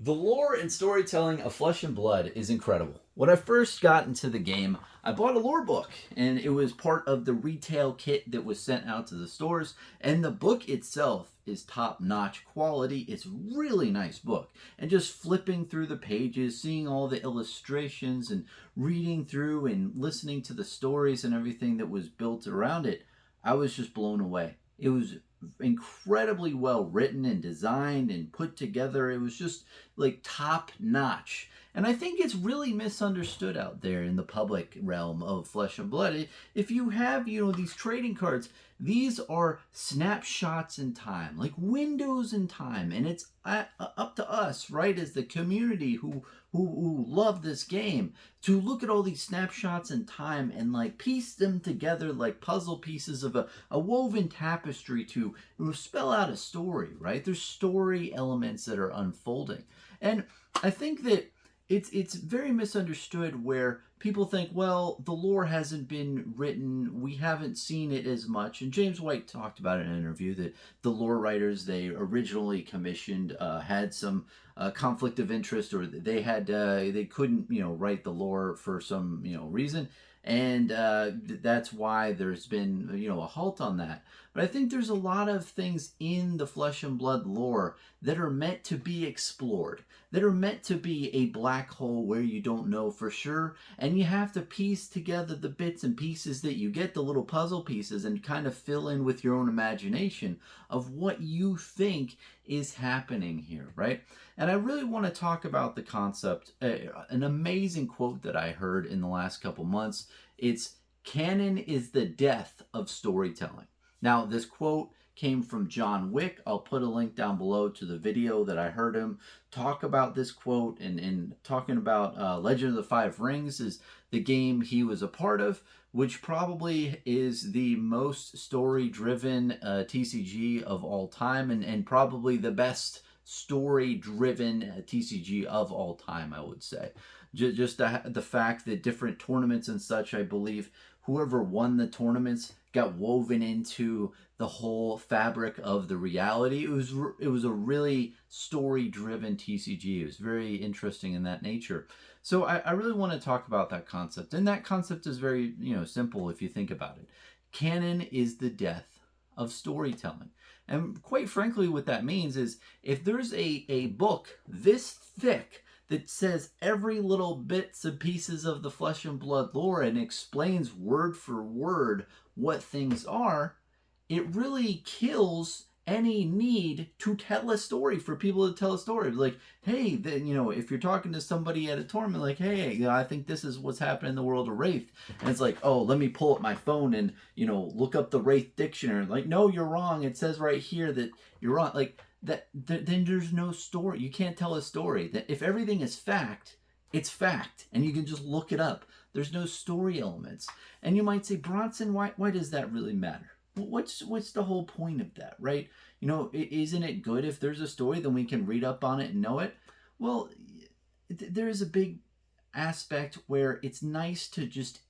The lore and storytelling of Flesh and Blood is incredible. When I first got into the game, I bought a lore book, and it was part of the retail kit that was sent out to the stores. And the book itself is top-notch quality. It's a really nice book. And just flipping through the pages, seeing all the illustrations, and reading through and listening to the stories and everything that was built around it, I was just blown away. It was incredibly well written and designed and put together. It was just like top notch. And I think it's really misunderstood out there in the public realm of Flesh and Blood. If you have, these trading cards, these are snapshots in time, like windows in time, and it's up to us, right, as the community who love this game, to look at all these snapshots in time and like piece them together like puzzle pieces of a woven tapestry to spell out a story, right? There's story elements that are unfolding. And I think that it's very misunderstood where people think, well, the lore hasn't been written, we haven't seen it as much. And James White talked about it in an interview that the lore writers they originally commissioned had some conflict of interest, or they couldn't write the lore for some reason, and that's why there's been a halt on that. But I think there's a lot of things in the Flesh and Blood lore that are meant to be explored, that are meant to be a black hole where you don't know for sure, and you have to piece together the bits and pieces that you get, the little puzzle pieces, and kind of fill in with your own imagination of what you think is happening here, right? And I really want to talk about the concept, an amazing quote that I heard in the last couple months. It's, "Canon is the death of storytelling." Now, this quote came from John Wick. I'll put a link down below to the video that I heard him talk about this quote, and talking about Legend of the Five Rings is the game he was a part of, which probably is the most story-driven TCG of all time, and probably the best story-driven TCG of all time, I would say. Just the fact that different tournaments and such, I believe whoever won the tournaments got woven into the whole fabric of the reality. It was a really story-driven TCG. It was very interesting in that nature. So I really want to talk about that concept. And that concept is very, simple if you think about it. Canon is the death of storytelling. And quite frankly, what that means is if there's a book this thick that says every little bits and pieces of the Flesh and Blood lore and explains word for word what things are, it really kills any need to tell a story, for people to tell a story. Like, hey, then, if you're talking to somebody at a tournament, like, hey, I think this is what's happening in the world of Wraith. And it's like, oh, let me pull up my phone and, look up the Wraith dictionary. Like, no, you're wrong. It says right here that you're wrong. Like, then there's no story. You can't tell a story. That if everything is fact, it's fact, and you can just look it up. There's no story elements. And you might say, Bronson, why does that really matter? What's the whole point of that, right? Isn't it good if there's a story, then we can read up on it and know it? Well, there is a big aspect where it's nice to just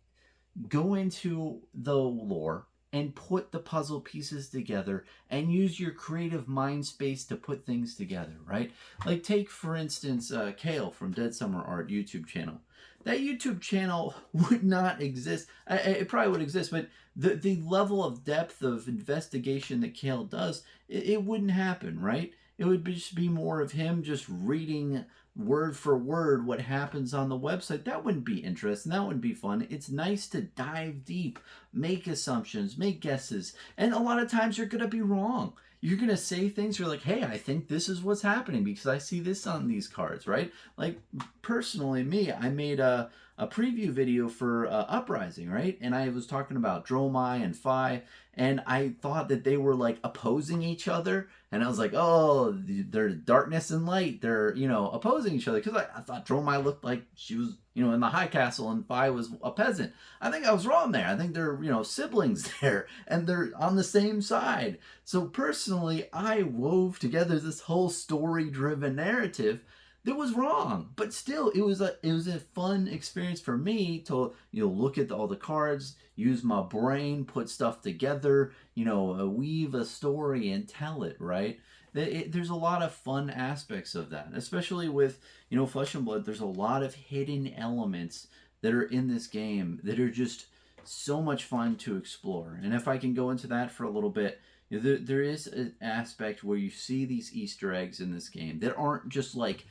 go into the lore and put the puzzle pieces together and use your creative mind space to put things together, right? Like take, for instance, Kale from Dead Summer Art YouTube channel. That YouTube channel would not exist. It probably would exist, but the level of depth of investigation that Kale does, it wouldn't happen, right? It would just be more of him just reading word for word what happens on the website. That wouldn't be interesting. That wouldn't be fun. It's nice to dive deep, make assumptions, make guesses. And a lot of times you're going to be wrong. You're going to say things, you're like, hey, I think this is what's happening because I see this on these cards, right? Like, personally, me, I made a preview video for Uprising, right? And I was talking about Dromai and Phi, and I thought that they were like opposing each other. And I was like, oh, they're darkness and light. They're, opposing each other. Because I thought Dromai looked like she was, in the high castle and Phi was a peasant. I think I was wrong there. I think they're, siblings there. And they're on the same side. So personally, I wove together this whole story-driven narrative that was wrong, but still it was a fun experience for me to look at all the cards, use my brain, put stuff together, weave a story and tell it, right? There's a lot of fun aspects of that, especially with, you know, Flesh and Blood. There's a lot of hidden elements that are in this game that are just so much fun to explore. And if I can go into that for a little bit, you know, there is an aspect where you see these Easter eggs in this game that aren't just like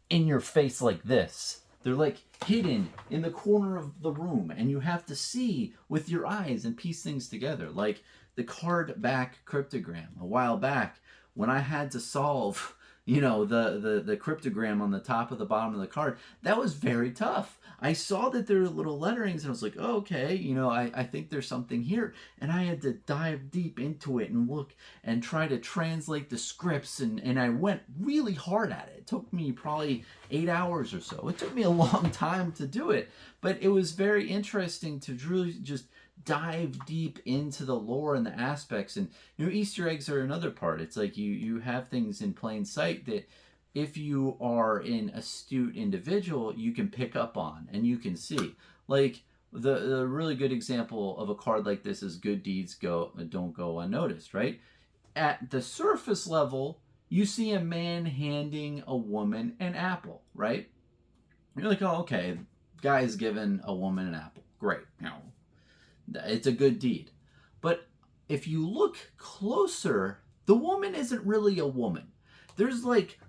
in your face like this. They're like hidden in the corner of the room, and you have to see with your eyes and piece things together. Like the card back cryptogram a while back when I had to solve, you know, the cryptogram on the top of the bottom of the card. That was very tough. I saw that there were little letterings and I was like, oh, okay, you know, I think there's something here. And I had to dive deep into it and look and try to translate the scripts. And I went really hard at it. It took me probably 8 hours or so. It took me a long time to do it. But it was very interesting to really just dive deep into the lore and the aspects. And, you know, Easter eggs are another part. It's like you have things in plain sight that if you are an astute individual, you can pick up on and you can see. Like the really good example of a card like this is good deeds don't go unnoticed, right? At the surface level, you see a man handing a woman an apple, right? You're like, oh, okay, guy's given a woman an apple. Great. You know, it's a good deed. But if you look closer, the woman isn't really a woman. There's like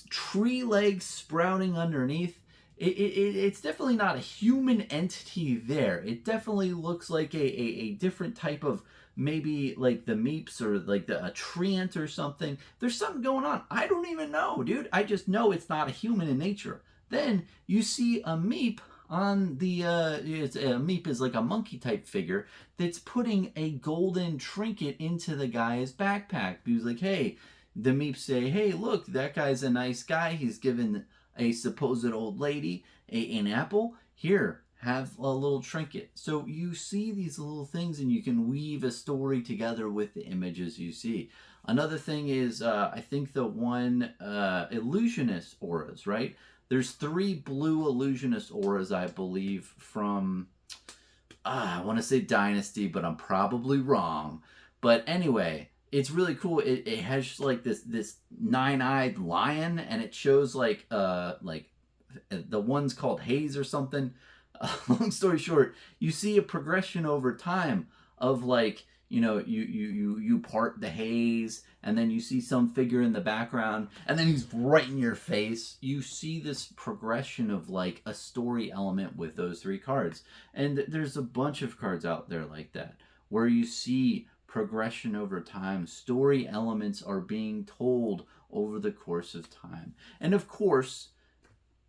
tree legs sprouting underneath. It's definitely not a human entity there. It definitely looks like a different type of, maybe like the meeps or like a treant or something. There's something going on. I don't even know, dude. I just know it's not a human in nature. Then you see a meep on the a meep is like a monkey type figure that's putting a golden trinket into the guy's backpack. He was like, hey, the meeps say, hey, look, that guy's a nice guy. He's given a supposed old lady an apple. Here, have a little trinket. So you see these little things and you can weave a story together with the images you see. Another thing is, I think the one illusionist auras, right? There's 3 blue illusionist auras, I believe, from, I want to say Dynasty, but I'm probably wrong. But anyway, it's really cool. It has like this 9-eyed lion, and it shows like the one's called Haze or something. Long story short, you see a progression over time of like, you know, you part the haze, and then you see some figure in the background, and then he's right in your face. You see this progression of like a story element with those 3 cards. And there's a bunch of cards out there like that where you see progression over time. Story elements are being told over the course of time. And of course,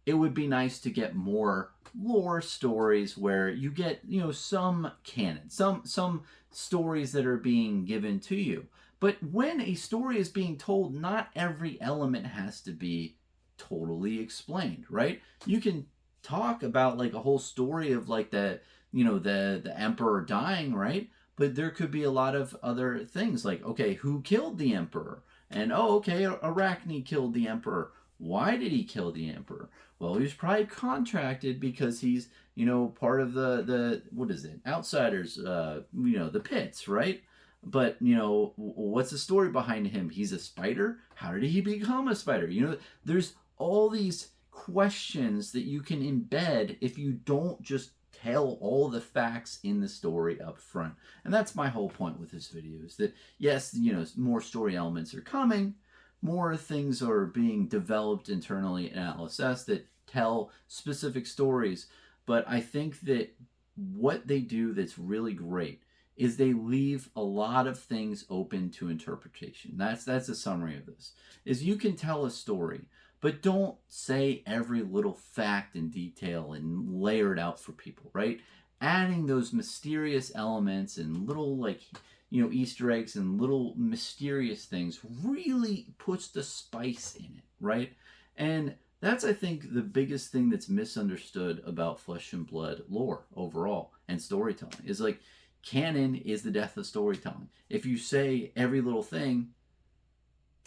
it would be nice to get more lore stories where you get, you know, some canon, some stories that are being given to you. But when a story is being told, not every element has to be totally explained, right? You can talk about like a whole story of like the, you know, the emperor dying, right? But there could be a lot of other things like, okay, who killed the emperor? And oh, okay, Arachne killed the emperor. Why did he kill the emperor? Well, he was probably contracted because he's, you know, part of the what is it? Outsiders, you know, the pits, right? But, you know, what's the story behind him? He's a spider? How did he become a spider? You know, there's all these questions that you can embed if you don't just tell all the facts in the story up front. And that's my whole point with this video, is that yes, you know, more story elements are coming, more things are being developed internally in LSS that tell specific stories. But I think that what they do that's really great is they leave a lot of things open to interpretation. That's a summary of this. Is you can tell a story, but don't say every little fact and detail and layer it out for people, right? Adding those mysterious elements and little, like, you know, Easter eggs and little mysterious things really puts the spice in it, right? And that's, I think, the biggest thing that's misunderstood about Flesh and Blood lore overall and storytelling is like, canon is the death of storytelling. If you say every little thing,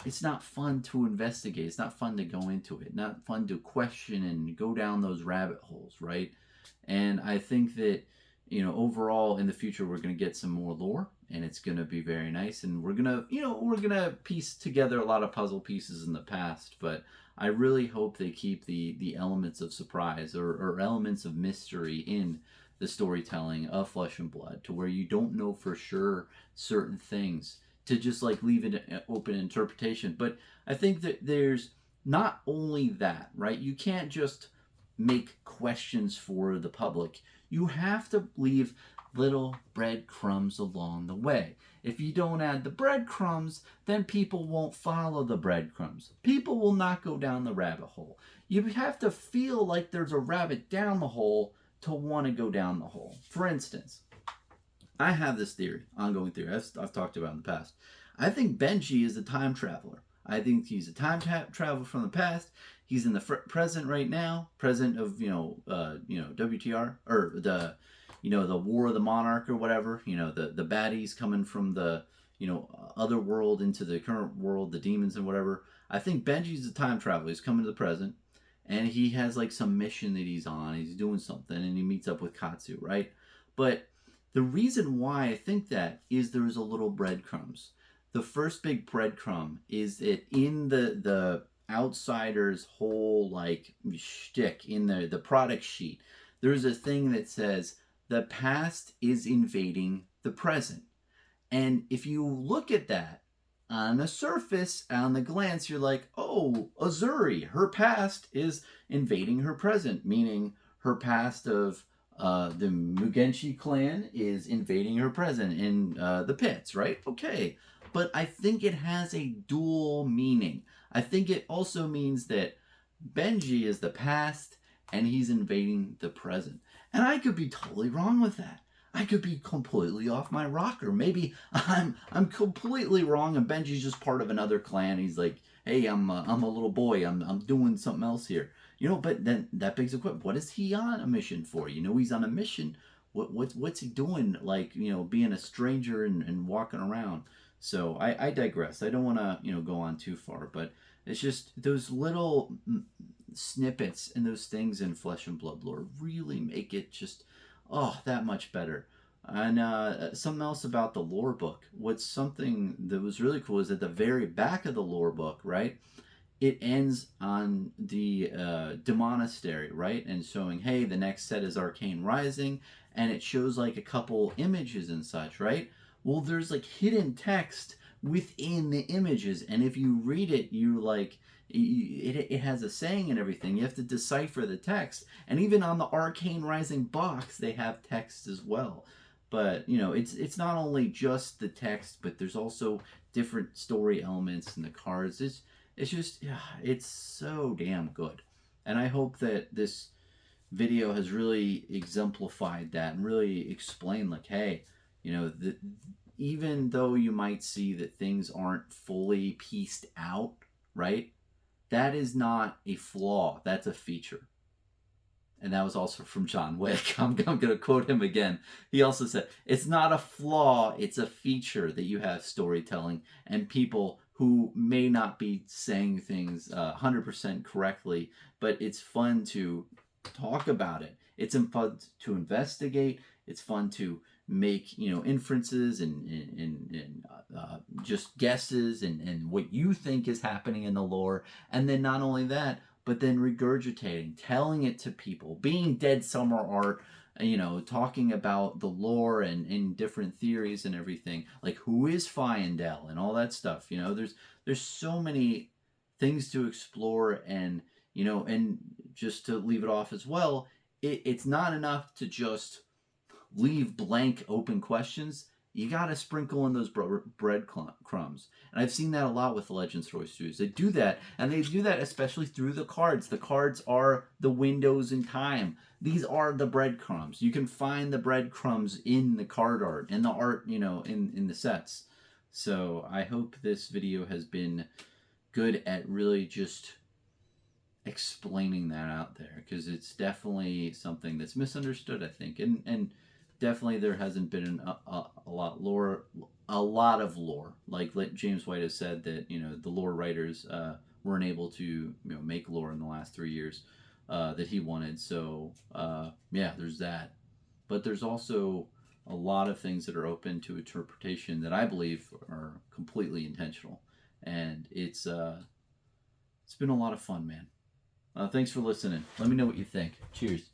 it's not fun to investigate. It's not fun to go into it. Not fun to question and go down those rabbit holes, right? And I think that, you know, overall in the future we're going to get some more lore. and it's gonna be very nice. And we're gonna piece together a lot of puzzle pieces in the past, but I really hope they keep the elements of surprise or elements of mystery in the storytelling of Flesh and Blood, to where you don't know for sure certain things, to just like leave it open interpretation. But I think that there's not only that, right? You can't just make questions for the public. You have to leave little breadcrumbs along the way. If you don't add the breadcrumbs, then people won't follow the breadcrumbs. People will not go down the rabbit hole. You have to feel like there's a rabbit down the hole to want to go down the hole. For instance, I have this theory, ongoing theory, I've talked about in the past. I think Benji is a time traveler. I think he's a time traveler from the past. He's in the present right now, present of WTR, or the War of the Monarch or whatever. The baddies coming from the other world into the current world, the demons and whatever. I think Benji's a time traveler. He's coming to the present, and he has like some mission that he's on. He's doing something, and he meets up with Katsu, right? But the reason why I think that is there's a little breadcrumbs. The first big breadcrumb is that in the outsider's whole like shtick in the product sheet, there's a thing that says the past is invading the present. And if you look at that on the surface, on the glance, you're like, oh, Azuri, her past is invading her present, meaning her past of the Mugenshi clan is invading her present in the pits, right? Okay. But I think it has a dual meaning. I think it also means that Benji is the past and he's invading the present. And I could be totally wrong with that. I could be completely off my rocker. Maybe I'm completely wrong and Benji's just part of another clan. He's like, hey, I'm a little boy. I'm doing something else here. But then that begs the question: what is he on a mission for? He's on a mission. What's he doing? Like, being a stranger and walking around. So I digress. I don't want to go on too far, but it's just those little snippets and those things in Flesh and Blood lore really make it just that much better. And something else about the lore book. What's something that was really cool is at the very back of the lore book, right? It ends on the demonastery, right? And showing, hey, the next set is Arcane Rising, and it shows like a couple images and such, right? Well, there's like hidden text within the images, and if you read it, it has a saying and everything. You have to decipher the text, and even on the Arcane Rising box, they have text as well. But it's not only just the text, but there's also different story elements in the cards. It's just, yeah, it's so damn good. And I hope that this video has really exemplified that and really explained, like, hey, even though you might see that things aren't fully pieced out, right? That is not a flaw. That's a feature. And that was also from John Wick. I'm going to quote him again. He also said, it's not a flaw, it's a feature that you have storytelling and people who may not be saying things 100% correctly, but it's fun to talk about it. It's fun to investigate. It's fun to make inferences and just guesses and what you think is happening in the lore. And then not only that, but then regurgitating, telling it to people, being Dead Summer Art, talking about the lore and different theories and everything, like who is Fyendel and all that stuff. There's so many things to explore, and and just to leave it off as well, it's not enough to just leave blank open questions. You got to sprinkle in those breadcrumbs. And I've seen that a lot with the Legend Story Studios. They do that, and they do that especially through the cards. The cards are the windows in time. These are the breadcrumbs. You can find the breadcrumbs in the card art, and the art, in the sets. So I hope this video has been good at really just explaining that out there, because it's definitely something that's misunderstood, I think. And definitely there hasn't been a lot of lore. Like James White has said that the lore writers weren't able to make lore in the last 3 years that he wanted. So yeah, there's that. But there's also a lot of things that are open to interpretation that I believe are completely intentional. And it's been a lot of fun, man. Thanks for listening. Let me know what you think. Cheers.